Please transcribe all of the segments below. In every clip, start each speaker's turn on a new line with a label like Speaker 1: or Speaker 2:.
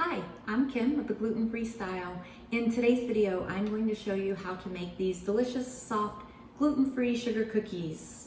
Speaker 1: Hi, I'm Kim with the Gluten-Free Style. In today's video, I'm going to show you how to make these delicious, soft, gluten-free sugar cookies.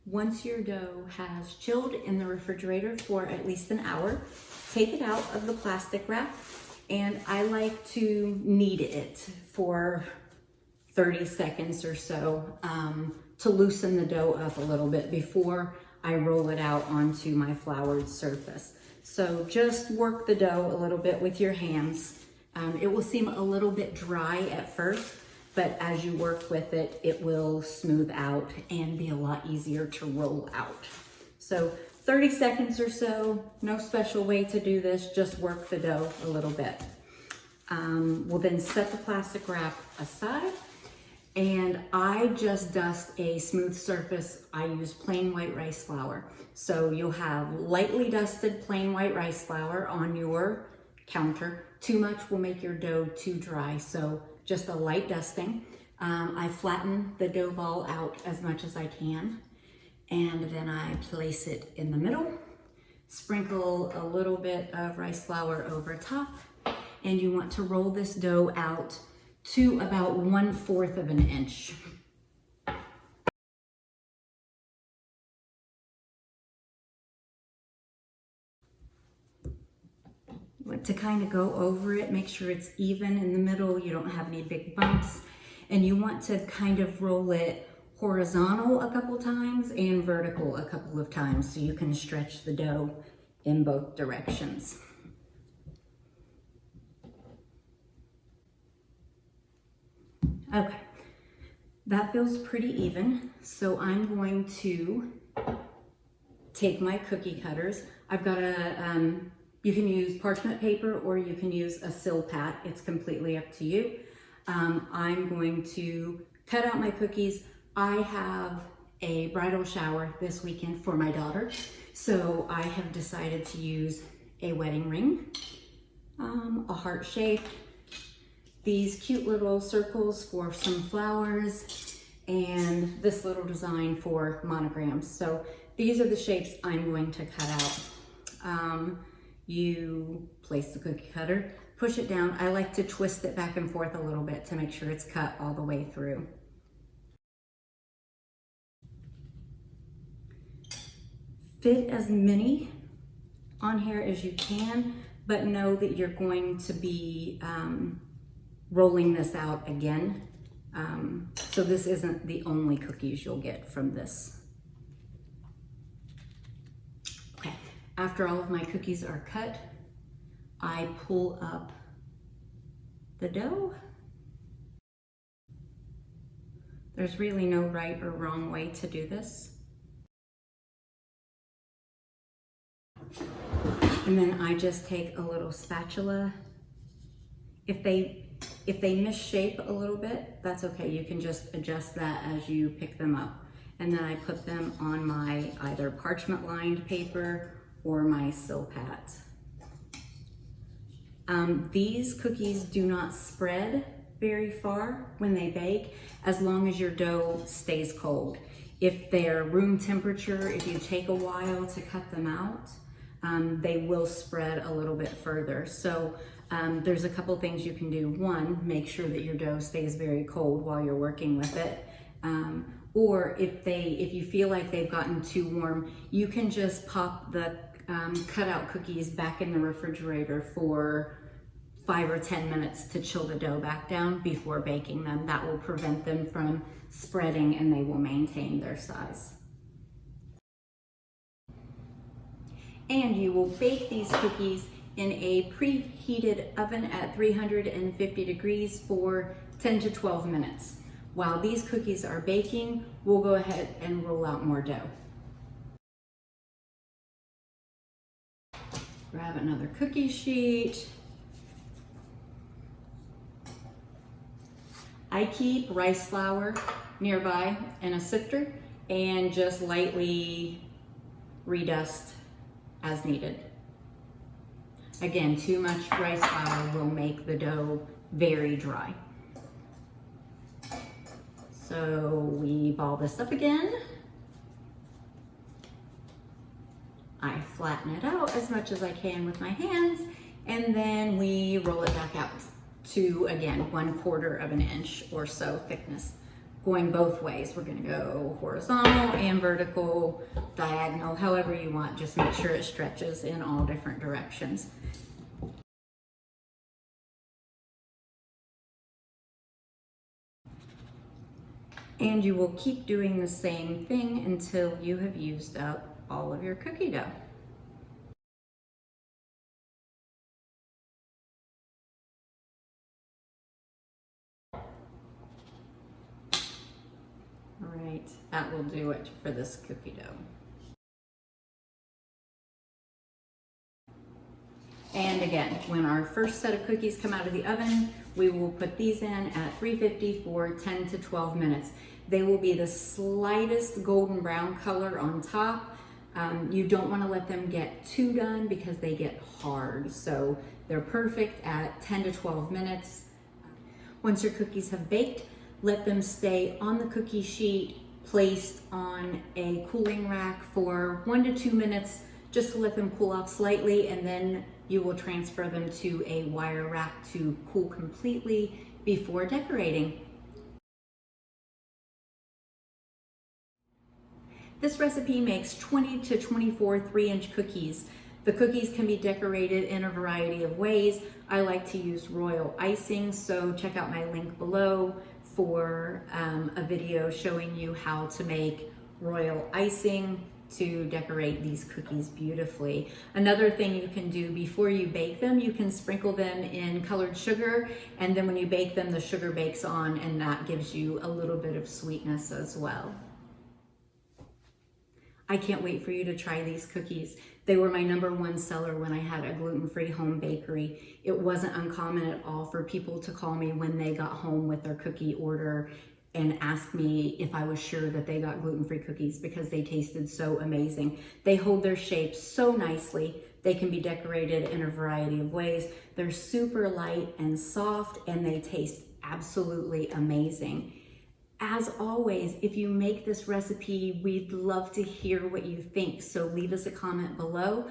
Speaker 1: Once your dough has chilled in the refrigerator for at least an hour, take it out of the plastic wrap, and I like to knead it for 30 seconds or so to loosen the dough up a little bit before I roll it out onto my floured surface. So just work the dough a little bit with your hands. It will seem a little bit dry at first, but as you work with it, it will smooth out and be a lot easier to roll out. So 30 seconds or so, no special way to do this, just work the dough a little bit. We'll then set the plastic wrap aside, and I just dust a smooth surface. I use plain white rice flour. So you'll have lightly dusted plain white rice flour on your counter. Too much will make your dough too dry, so just a light dusting. I flatten the dough ball out as much as I can, and then I place it in the middle, sprinkle a little bit of rice flour over top, and you want to roll this dough out to about 1/4 of an inch. To kind of go over it, make sure it's even in the middle, you don't have any big bumps, and you want to kind of roll it horizontal a couple times and vertical a couple of times so you can stretch the dough in both directions. Okay, that feels pretty even, so I'm going to take my cookie cutters. I've got you can use parchment paper or you can use a Silpat. It's completely up to you. I'm going to cut out my cookies. I have a bridal shower this weekend for my daughter. So I have decided to use a wedding ring, a heart shape, these cute little circles for some flowers, and this little design for monograms. So these are the shapes I'm going to cut out. You place the cookie cutter, push it down. I like to twist it back and forth a little bit to make sure it's cut all the way through. Fit as many on here as you can, but know that you're going to be rolling this out again. So this isn't the only cookies you'll get from this. Okay, after all of my cookies are cut, I pull up the dough. There's really no right or wrong way to do this. And then I just take a little spatula. If they misshape a little bit, that's okay. You can just adjust that as you pick them up. And then I put them on my either parchment lined paper or my Silpat. These cookies do not spread very far when they bake, as long as your dough stays cold. If they're room temperature, if you take a while to cut them out, they will spread a little bit further. So there's a couple things you can do. One, make sure that your dough stays very cold while you're working with it. Or if you feel like they've gotten too warm, you can just pop the cutout cookies back in the refrigerator for 5 or 10 minutes to chill the dough back down before baking them. That will prevent them from spreading and they will maintain their size. And you will bake these cookies in a preheated oven at 350 degrees for 10 to 12 minutes. While these cookies are baking, we'll go ahead and roll out more dough. Grab another cookie sheet. I keep rice flour nearby in a sifter and just lightly redust as needed. Again, too much rice flour will make the dough very dry. So we ball this up again. I flatten it out as much as I can with my hands, and then we roll it back out to, again, 1/4 of an inch or so thickness. Going both ways. We're gonna go horizontal and vertical, diagonal, however you want. Just make sure it stretches in all different directions. And you will keep doing the same thing until you have used up all of your cookie dough. All right, that will do it for this cookie dough. And again, when our first set of cookies come out of the oven, we will put these in at 350 for 10 to 12 minutes. They will be the slightest golden brown color on top. You don't want to let them get too done because they get hard. So they're perfect at 10 to 12 minutes. Once your cookies have baked, let them stay on the cookie sheet, placed on a cooling rack for 1 to 2 minutes, just to let them cool off slightly, and then you will transfer them to a wire rack to cool completely before decorating. This recipe makes 20 to 24 3-inch cookies. The cookies can be decorated in a variety of ways. I like to use royal icing, so check out my link below for a video showing you how to make royal icing to decorate these cookies beautifully. Another thing you can do before you bake them, you can sprinkle them in colored sugar, and then when you bake them, the sugar bakes on, and that gives you a little bit of sweetness as well. I can't wait for you to try these cookies. They were my #1 seller when I had a gluten-free home bakery. It wasn't uncommon at all for people to call me when they got home with their cookie order and asked me if I was sure that they got gluten-free cookies because they tasted so amazing. They hold their shape so nicely. They can be decorated in a variety of ways. They're super light and soft, and they taste absolutely amazing. As always, if you make this recipe, we'd love to hear what you think. So leave us a comment below.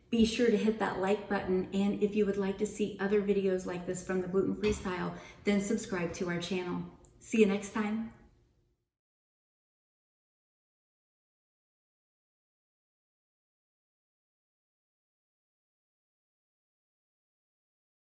Speaker 1: Be sure to hit that like button. And if you would like to see other videos like this from the gluten-free style, then subscribe to our channel. See you next time.